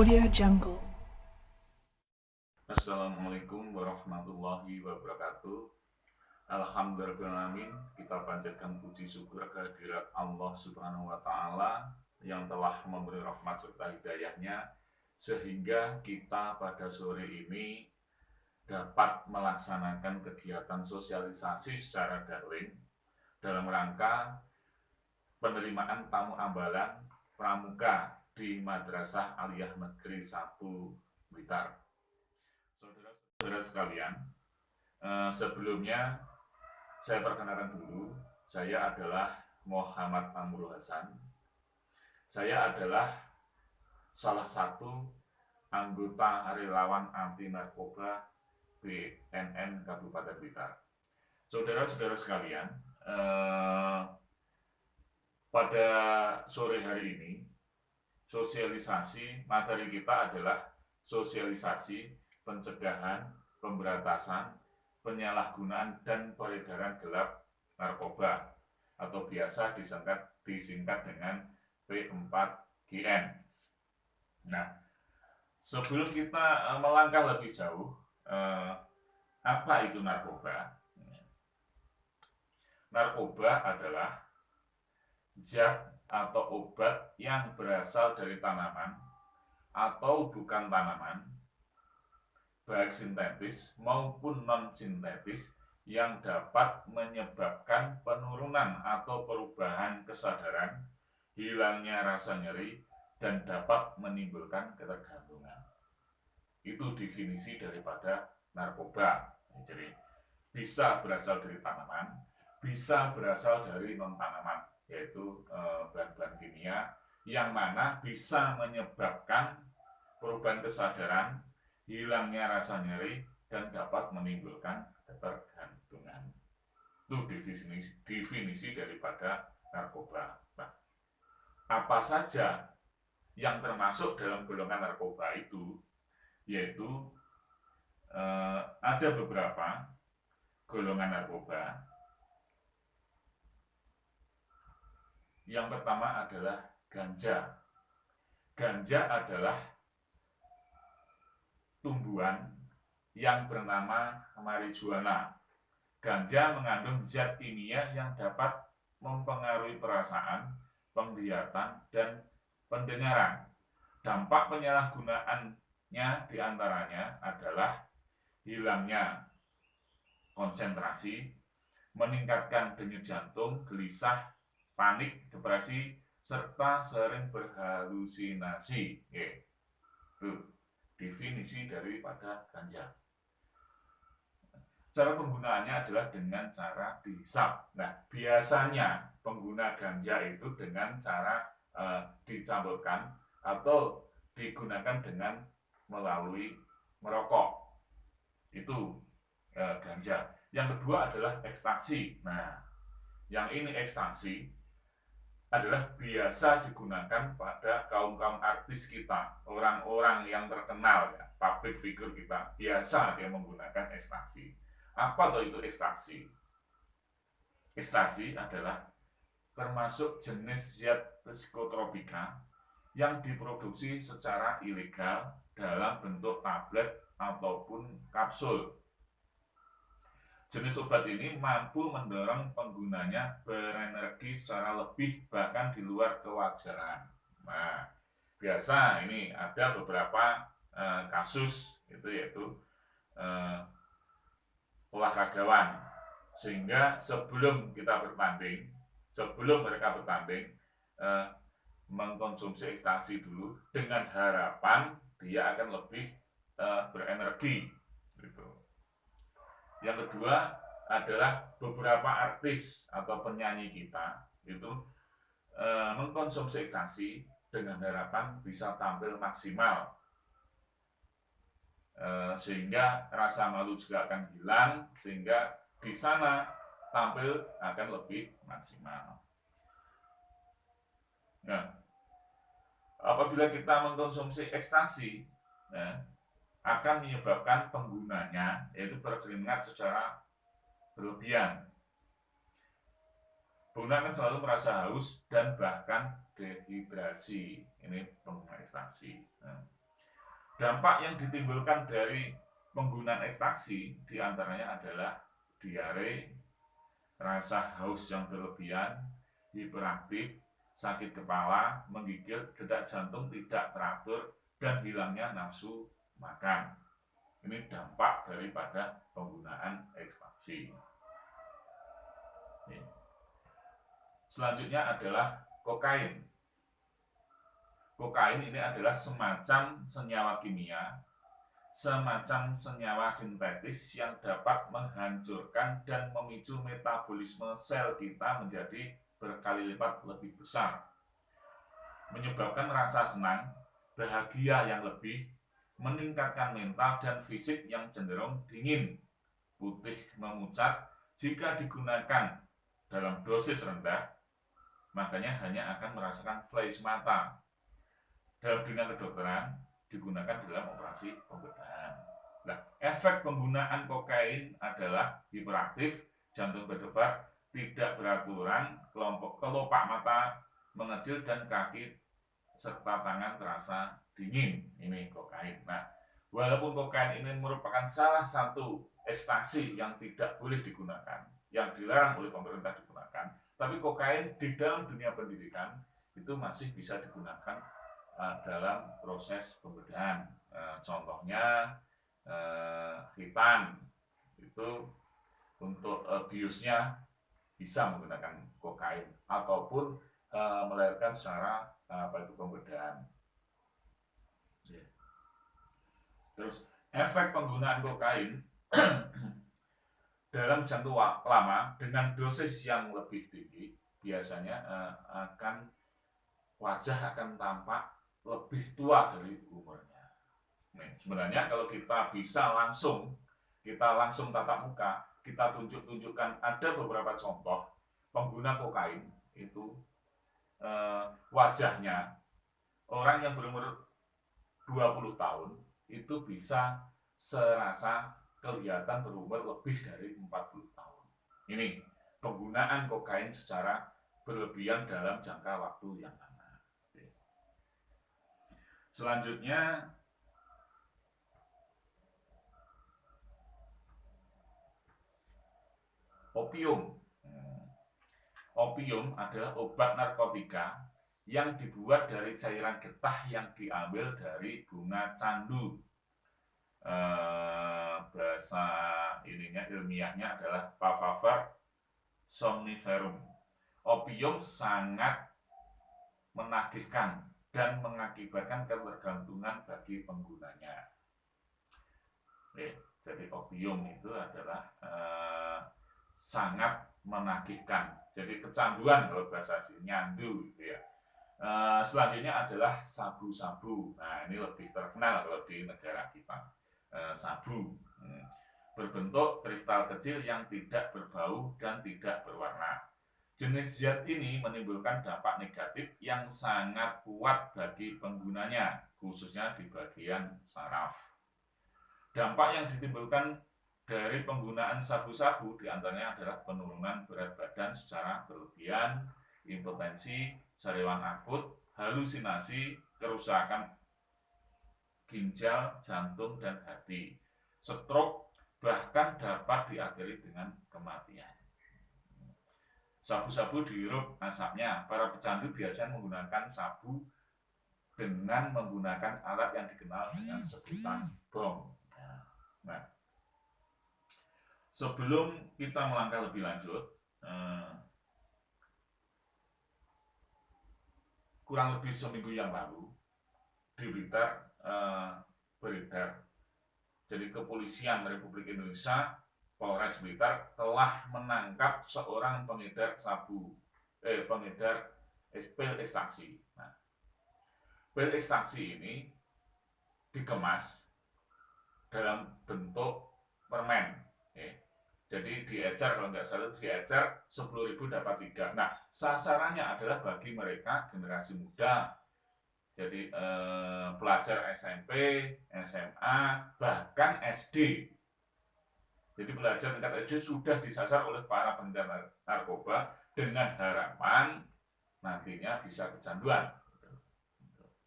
Audio Jungle. Assalamualaikum warahmatullahi wabarakatuh. Alhamdulillahirrahmanirrahim. Kita panjatkan puji syukur kehadirat Allah Subhanahu wa Ta'ala yang telah memberi rahmat serta hidayahnya sehingga kita pada sore ini dapat melaksanakan kegiatan sosialisasi secara daring dalam rangka penerimaan tamu ambalan pramuka di Madrasah Aliyah Negeri 1 Blitar. Saudara-saudara sekalian, sebelumnya saya perkenalkan dulu, saya adalah Muhammad Amrul Hasan. Saya adalah salah satu anggota relawan anti narkoba BNN Kabupaten Blitar. Saudara-saudara sekalian, pada sore hari ini sosialisasi materi kita adalah sosialisasi pencegahan, pemberantasan, penyalahgunaan dan peredaran gelap narkoba atau biasa disingkat dengan P4GN. Nah, sebelum kita melangkah lebih jauh, apa itu narkoba? Narkoba adalah zat atau obat yang berasal dari tanaman atau bukan tanaman, baik sintetis maupun non-sintetis, yang dapat menyebabkan penurunan atau perubahan kesadaran, hilangnya rasa nyeri, dan dapat menimbulkan ketergantungan. Itu definisi daripada narkoba. Jadi bisa berasal dari tanaman, bisa berasal dari non-tanaman, yaitu bahan-bahan kimia yang mana bisa menyebabkan perubahan kesadaran, hilangnya rasa nyeri, dan dapat menimbulkan ketergantungan. Itu definisi daripada narkoba. Nah, apa saja yang termasuk dalam golongan narkoba itu? Yaitu ada beberapa golongan narkoba. Yang pertama adalah ganja. Ganja adalah tumbuhan yang bernama marijuana. Ganja mengandung zat kimia yang dapat mempengaruhi perasaan, penglihatan, dan pendengaran. Dampak penyalahgunaannya diantaranya adalah hilangnya konsentrasi, meningkatkan denyut jantung, gelisah, panik, depresi, serta sering berhalusinasi. Itu definisi daripada ganja. Cara penggunaannya adalah dengan cara dihisap. Nah, biasanya pengguna ganja itu dengan cara dicampurkan atau digunakan dengan melalui merokok. Itu ganja. Yang kedua adalah ekstasi. Nah, yang ini ekstasi adalah biasa digunakan pada kaum-kaum artis kita, orang-orang yang terkenal, ya, public figure kita, biasa dia menggunakan ekstasi. Apa itu ekstasi? Ekstasi adalah termasuk jenis zat psikotropika yang diproduksi secara ilegal dalam bentuk tablet ataupun kapsul. Jenis obat ini mampu mendorong penggunanya berenergi secara lebih, bahkan di luar kewajaran. Nah, biasa ini ada beberapa kasus itu, yaitu olahragawan, sehingga sebelum mereka bertanding mengkonsumsi ekstasi dulu dengan harapan dia akan lebih berenergi gitu. Yang kedua adalah beberapa artis atau penyanyi kita itu mengkonsumsi ekstasi dengan harapan bisa tampil maksimal, sehingga rasa malu juga akan hilang, sehingga di sana tampil akan lebih maksimal. Nah, apabila kita mengkonsumsi ekstasi, akan menyebabkan penggunanya yaitu berkeringat secara berlebihan. Pengguna akan selalu merasa haus dan bahkan dehidrasi. Ini pengguna ekstasi. Dampak yang ditimbulkan dari penggunaan ekstasi diantaranya adalah diare, rasa haus yang berlebihan, hiperaktif, sakit kepala, menggigil, detak jantung tidak teratur, dan hilangnya nafsu makan. Ini dampak daripada penggunaan ekstasi. Selanjutnya adalah kokain. Kokain ini adalah semacam senyawa kimia, semacam senyawa sintetis yang dapat menghancurkan dan memicu metabolisme sel kita menjadi berkali lipat lebih besar, menyebabkan rasa senang, bahagia yang lebih, meningkatkan mental dan fisik yang cenderung dingin, putih memucat jika digunakan dalam dosis rendah, makanya hanya akan merasakan flash mata. Dalam dunia kedokteran digunakan dalam operasi pembedahan. Nah, efek penggunaan kokain adalah hiperaktif, jantung berdebar, tidak beraturan, kelopak mata mengecil dan kaki serta tangan terasa dingin. Ini kokain. Nah, walaupun kokain ini merupakan salah satu ekstasi yang tidak boleh digunakan, yang dilarang oleh pemerintah digunakan, tapi kokain di dalam dunia pendidikan itu masih bisa digunakan dalam proses pembedahan. Contohnya hitan itu untuk biusnya bisa menggunakan kokain ataupun melahirkan secara pembedahan. Terus efek penggunaan kokain dalam jangka lama dengan dosis yang lebih tinggi biasanya wajah akan tampak lebih tua dari umurnya. Nah, sebenarnya kalau kita bisa langsung tatap muka, kita tunjukkan ada beberapa contoh pengguna kokain itu wajahnya orang yang berumur 20 tahun itu bisa serasa kelihatan berumur lebih dari 40 tahun. Ini penggunaan kokain secara berlebihan dalam jangka waktu yang lama. Selanjutnya opium. Opium adalah obat narkotika yang dibuat dari cairan getah yang diambil dari bunga candu. Bahasa ilmiahnya adalah Papaver somniferum. Opium sangat menagihkan dan mengakibatkan ketergantungan bagi penggunanya. Jadi opium itu adalah sangat menagihkan. Jadi kecanduan kalau bahasa nyandu gitu ya. Selanjutnya adalah sabu-sabu. Nah, ini lebih terkenal kalau di negara kita. Sabu berbentuk kristal kecil yang tidak berbau dan tidak berwarna. Jenis zat ini menimbulkan dampak negatif yang sangat kuat bagi penggunanya, khususnya di bagian saraf. Dampak yang ditimbulkan dari penggunaan sabu-sabu diantaranya adalah penurunan berat badan secara berlebihan, impotensi, sariawan akut, halusinasi, kerusakan ginjal, jantung, dan hati, stroke, bahkan dapat diakhiri dengan kematian. Sabu-sabu dihirup asapnya. Para pecandu biasanya menggunakan sabu dengan menggunakan alat yang dikenal dengan sebutan bong. Nah, sebelum kita melangkah lebih lanjut, kurang lebih seminggu yang lalu di Blitar beredar. Jadi kepolisian Republik Indonesia Polres Blitar telah menangkap seorang pengedar pil ekstasi. Nah, pil ekstasi ini dikemas dalam bentuk permen. Jadi diecer, kalau nggak salah diecer 10.000 dapat 3. Nah, sasarannya adalah bagi mereka generasi muda. Jadi pelajar SMP, SMA, bahkan SD. Jadi pelajar tingkat SD sudah disasar oleh para pengedar narkoba dengan harapan nantinya bisa kecanduan.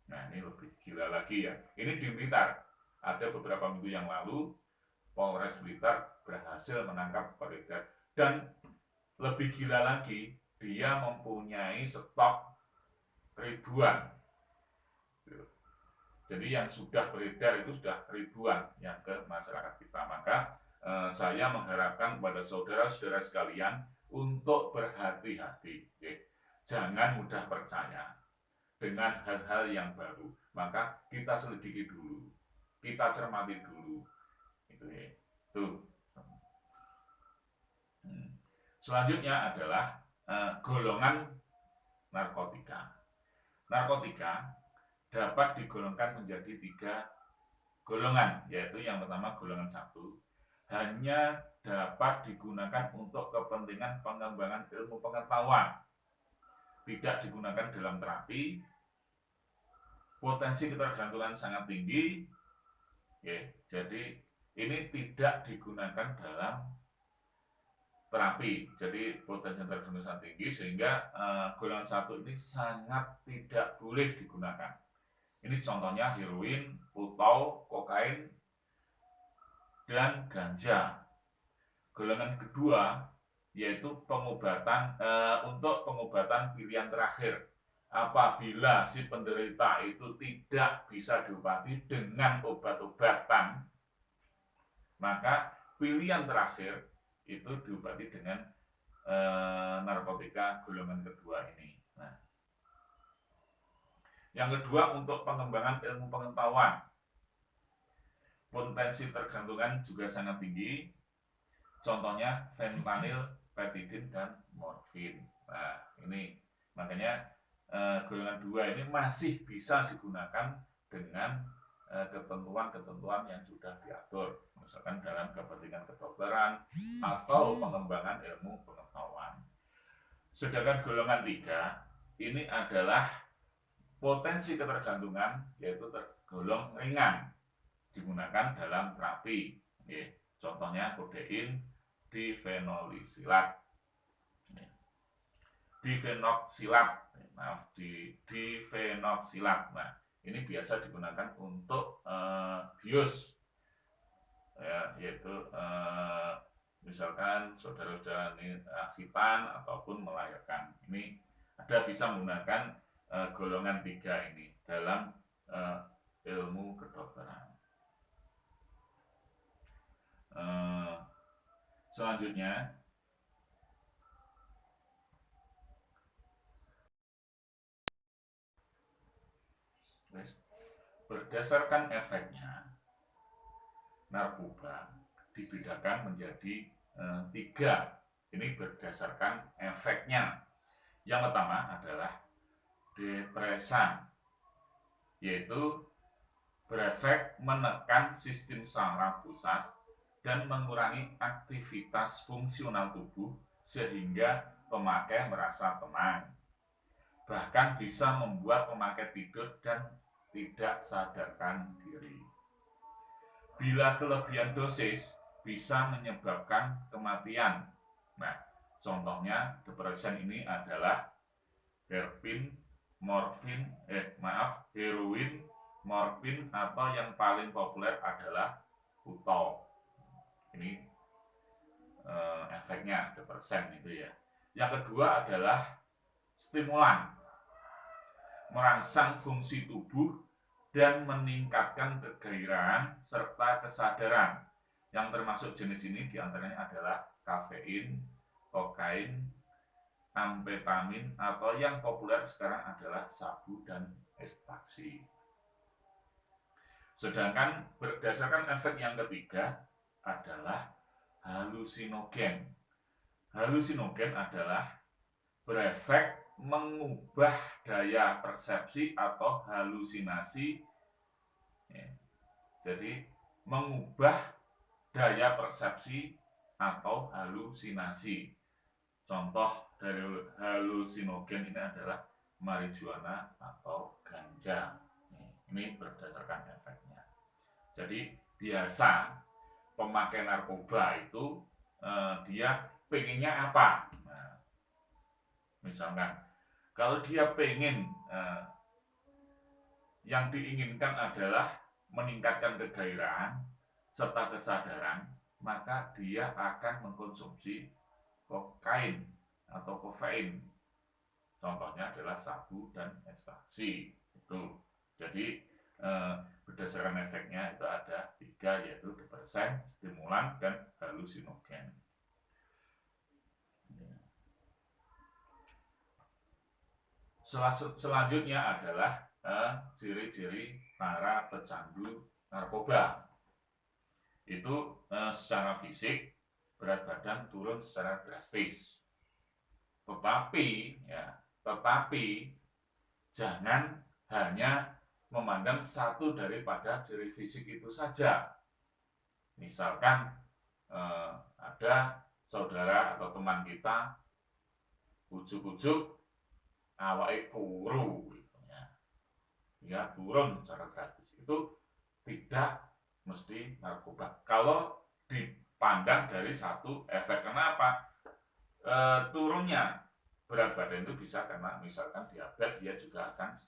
Nah, ini lebih gila lagi ya. Ini di Blitar. Ada beberapa minggu yang lalu Polres Blitar berhasil menangkap peredaran, dan lebih gila lagi, dia mempunyai stok ribuan. Jadi yang sudah beredar itu sudah ribuan yang ke masyarakat kita. Maka saya mengharapkan kepada saudara-saudara sekalian untuk berhati-hati. Jangan mudah percaya dengan hal-hal yang baru. Maka kita selidiki dulu, kita cermati dulu. Itu. Selanjutnya adalah golongan narkotika. Narkotika dapat digolongkan menjadi 3 golongan, yaitu yang pertama golongan 1, hanya dapat digunakan untuk kepentingan pengembangan ilmu pengetahuan, tidak digunakan dalam terapi, potensi ketergantungan sangat tinggi, jadi ini tidak digunakan dalam terapi, jadi potensi ketergantungan sangat tinggi, sehingga golongan 1 ini sangat tidak boleh digunakan. Ini contohnya heroin, putau, kokain, dan ganja. Golongan kedua yaitu pengobatan untuk pengobatan pilihan terakhir. Apabila si penderita itu tidak bisa diobati dengan obat-obatan, maka pilihan terakhir itu diobati dengan narkotika golongan kedua ini. Yang kedua, untuk pengembangan ilmu pengetahuan, potensi tergantungan juga sangat tinggi. Contohnya fentanyl, petidin, dan morfin. Nah, ini makanya golongan 2 ini masih bisa digunakan dengan ketentuan-ketentuan yang sudah diatur, misalkan dalam kepentingan kedokteran atau pengembangan ilmu pengetahuan. Sedangkan golongan 3 ini adalah potensi ketergantungan, yaitu tergolong ringan, digunakan dalam terapi. Contohnya kodein, difenoksilat, difenoksilat. Nah, ini biasa digunakan untuk bius, yaitu misalkan saudara-saudara ini akhitan ataupun melahirkan. Ini ada bisa menggunakan golongan 3 ini dalam ilmu kedokteran. Selanjutnya, berdasarkan efeknya, narkoba dibedakan menjadi 3. Ini berdasarkan efeknya. Yang pertama adalah depresan, yaitu berefek menekan sistem saraf pusat dan mengurangi aktivitas fungsional tubuh sehingga pemakai merasa tenang. Bahkan bisa membuat pemakai tidur dan tidak sadarkan diri. Bila kelebihan dosis bisa menyebabkan kematian. Nah, contohnya depresan ini adalah heroin, morfin, atau yang paling populer adalah putau. Ini efeknya depresan itu ya. Yang kedua adalah stimulan, merangsang fungsi tubuh dan meningkatkan kegairahan serta kesadaran. Yang termasuk jenis ini diantaranya adalah kafein, kokain, amfetamin, atau yang populer sekarang adalah sabu dan ekstasi. Sedangkan berdasarkan efek yang ketiga adalah halusinogen. Halusinogen adalah berefek mengubah daya persepsi atau halusinasi. Jadi mengubah daya persepsi atau halusinasi. Contoh dari halusinogen ini adalah marijuana atau ganja. Ini berdasarkan efeknya. Jadi biasa pemakai narkoba itu dia pengennya apa? Nah, misalkan kalau dia pengen yang diinginkan adalah meningkatkan kegairahan serta kesadaran, maka dia akan mengkonsumsi kokain atau kafein. Contohnya adalah sabu dan ekstasi. Itu. Jadi berdasarkan efeknya itu ada 3, yaitu depresan, stimulan, dan halusinogen. Selanjutnya adalah ciri-ciri para pecandu narkoba. Itu secara fisik berat badan turun secara drastis. Tetapi jangan hanya memandang satu daripada ciri fisik itu saja. Misalkan ada saudara atau teman kita ujuk-ujuk awake kuru gitu ya, turun secara drastis. Itu tidak mesti narkoba. Kalau dipandang dari satu efek, kenapa? Turunnya berat badan itu bisa karena misalkan diabetes, dia juga akan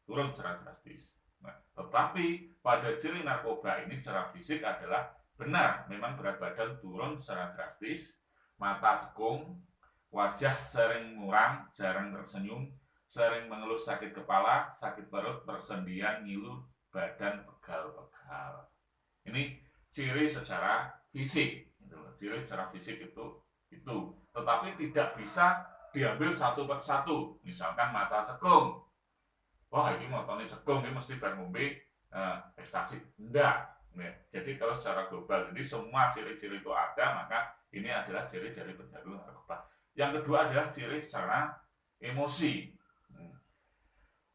turun secara drastis. Nah, tetapi pada ciri narkoba ini secara fisik adalah benar, memang berat badan turun secara drastis, mata cekung, wajah sering muram, jarang tersenyum, sering mengeluh sakit kepala, sakit perut, persendian, ngilu, badan pegal-pegal. Ini ciri secara fisik. Ciri secara fisik itu. Tetapi tidak bisa diambil satu persatu. Misalkan mata cekung. Wah, ini matanya cekung, ini mesti bar ngombe ekstasi. Enggak. Jadi kalau secara global, jadi semua ciri-ciri itu ada, maka ini adalah ciri-ciri pecandu narkoba. Yang kedua adalah ciri secara emosi.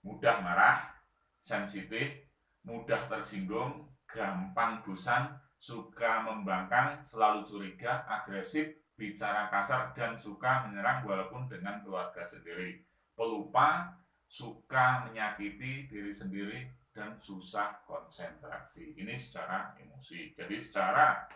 Mudah marah, sensitif, mudah tersinggung, gampang bosan, suka membangkang, selalu curiga, agresif, bicara kasar, dan suka menyerang walaupun dengan keluarga sendiri. Pelupa, suka menyakiti diri sendiri, dan susah konsentrasi. Ini secara emosi. Jadi secara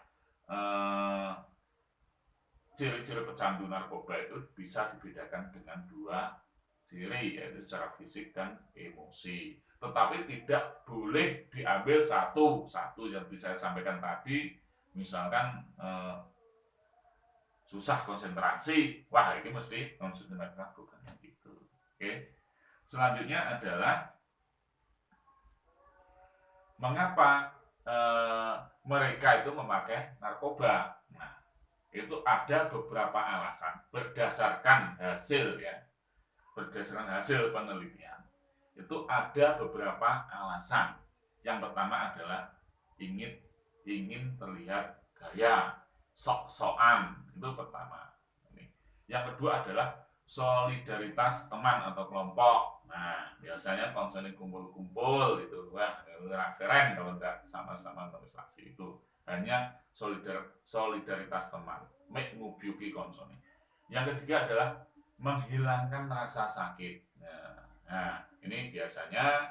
ciri-ciri pecandu narkoba itu bisa dibedakan dengan 2 ciri, yaitu secara fisik dan emosi. Tetapi tidak boleh diambil satu yang bisa saya sampaikan tadi. Misalkan susah konsentrasi, wah ini mesti konsumsi narkoba gitu. Oke. Selanjutnya adalah mengapa mereka itu memakai narkoba. Nah, itu ada beberapa alasan berdasarkan hasil penelitian. Itu ada beberapa alasan. Yang pertama adalah ingin terlihat gaya, sok-sokan, itu pertama. Yang kedua adalah solidaritas teman atau kelompok. Nah, biasanya konsumsi kumpul-kumpul itu, wah, keren kalau enggak sama-sama organisasi itu. Hanya solidaritas teman, make mubyuki konsumsi. Yang ketiga adalah menghilangkan rasa sakit. Nah, ini biasanya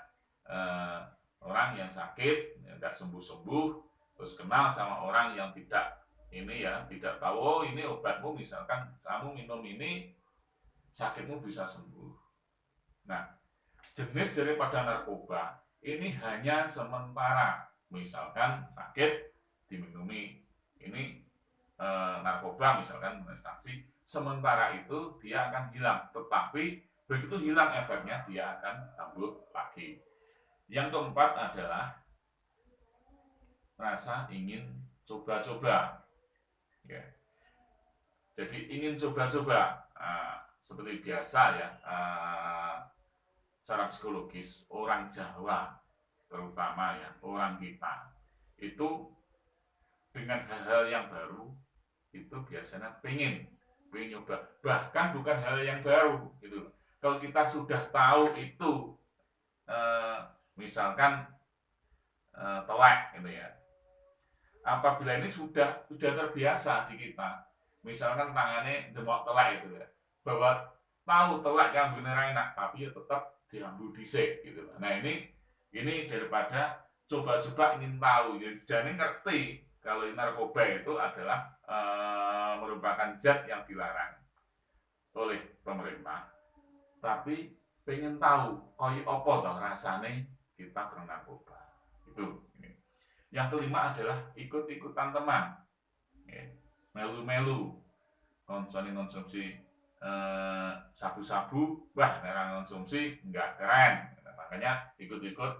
orang yang sakit, tidak sembuh-sembuh, terus kenal sama orang yang tidak tahu, oh ini obatmu, misalkan kamu minum ini sakitmu bisa sembuh. Nah, jenis daripada narkoba ini hanya sementara. Misalkan sakit diminumi ini narkoba, misalkan ekstasi, sementara itu dia akan hilang. Tetapi begitu hilang efeknya, dia akan kambuh lagi. Yang keempat adalah rasa ingin coba-coba. Ya. Jadi ingin coba-coba, seperti biasa ya, secara psikologis orang Jawa terutama ya, orang kita itu dengan hal-hal yang baru itu biasanya pengen nyoba, bahkan bukan hal yang baru gitu. Kalau kita sudah tahu itu misalkan telek gitu ya, apabila ini sudah terbiasa di kita, misalkan tangannya demok telek itu ya, bahwa tahu telek yang benar enak, tapi ya tetap diambil dhisik gitu. Nah, ini daripada coba-coba ingin tahu, jadi ngerti kalau narkoba itu adalah merupakan zat yang dilarang oleh pemerintah, tapi pengen tahu koyo apa toh rasane kita bernarkoba. Itu. Yang kelima adalah ikut-ikutan teman, melu-melu, konsumsi sabu-sabu, wah merang konsumsi nggak keren, makanya ikut-ikut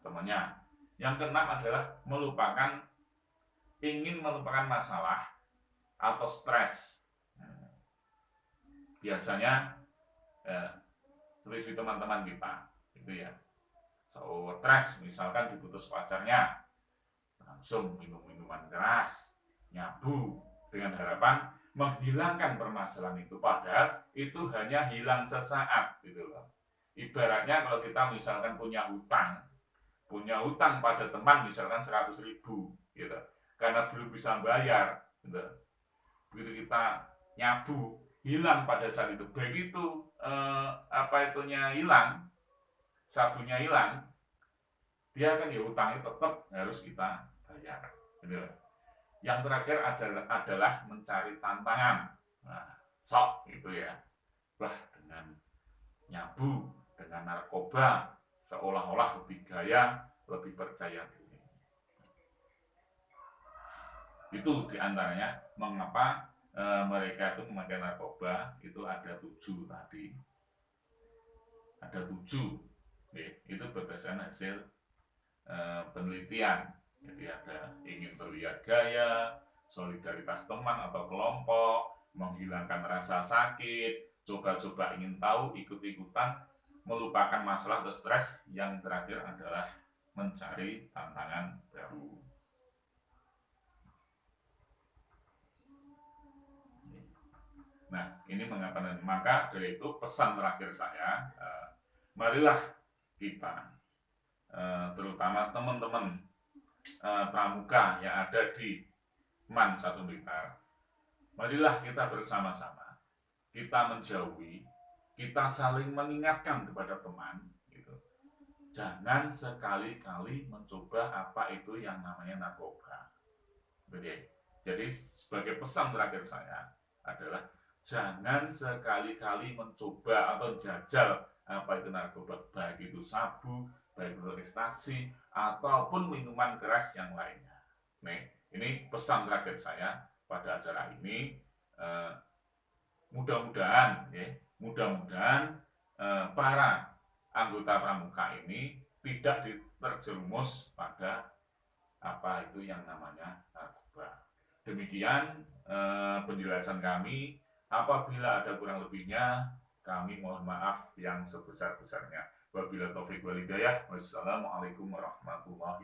temannya. Yang keenam adalah ingin melupakan masalah atau stres. Biasanya seperti teman-teman kita, gitu ya. Stres, misalkan diputus pacarnya, langsung minum minuman keras, nyabu, dengan harapan menghilangkan permasalahan itu. Padahal itu hanya hilang sesaat, gitu loh. Ibaratnya kalau kita misalkan punya hutang pada teman misalkan 100.000, gitu, karena belum bisa bayar, gitu. Begitu kita nyabu, hilang pada saat itu. Begitu hilang, sabunya hilang, dia kan ya hutangnya tetap harus kita bayar. Gitu. Yang terakhir adalah mencari tantangan. Nah, sok gitu ya. Wah, dengan nyabu, dengan narkoba, seolah-olah lebih gaya, lebih percaya diri. Itu diantaranya mengapa mereka itu memakai narkoba. Itu ada 7 tadi. Ada 7. Itu berdasarkan hasil penelitian. Jadi ada ingin terlihat gaya, solidaritas teman atau kelompok, menghilangkan rasa sakit, coba-coba ingin tahu, ikut-ikutan, melupakan masalah atau stres. Yang terakhir adalah mencari tantangan baru. Nah, ini mengapa? Maka dari itu pesan terakhir saya, marilah kita, terutama teman-teman pramuka yang ada di MAN 1 Blitar, marilah kita bersama-sama, kita menjauhi, kita saling mengingatkan kepada teman, gitu. Jangan sekali-kali mencoba apa itu yang namanya narkoba. Jadi sebagai pesan terakhir saya adalah jangan sekali-kali mencoba atau jajal apa itu narkoba, baik itu sabu, baik itu ekstasi, ataupun minuman keras yang lainnya. Nih, ini pesan terakhir saya pada acara ini. Mudah-mudahan para anggota pramuka ini tidak terjerumus pada apa itu yang namanya narkoba. Demikian penjelasan kami. Apabila ada kurang lebihnya, kami mohon maaf yang sebesar-besarnya. Wabillahi taufiq wal hidayah. Wassalamualaikum warahmatullahi wabarakatuh.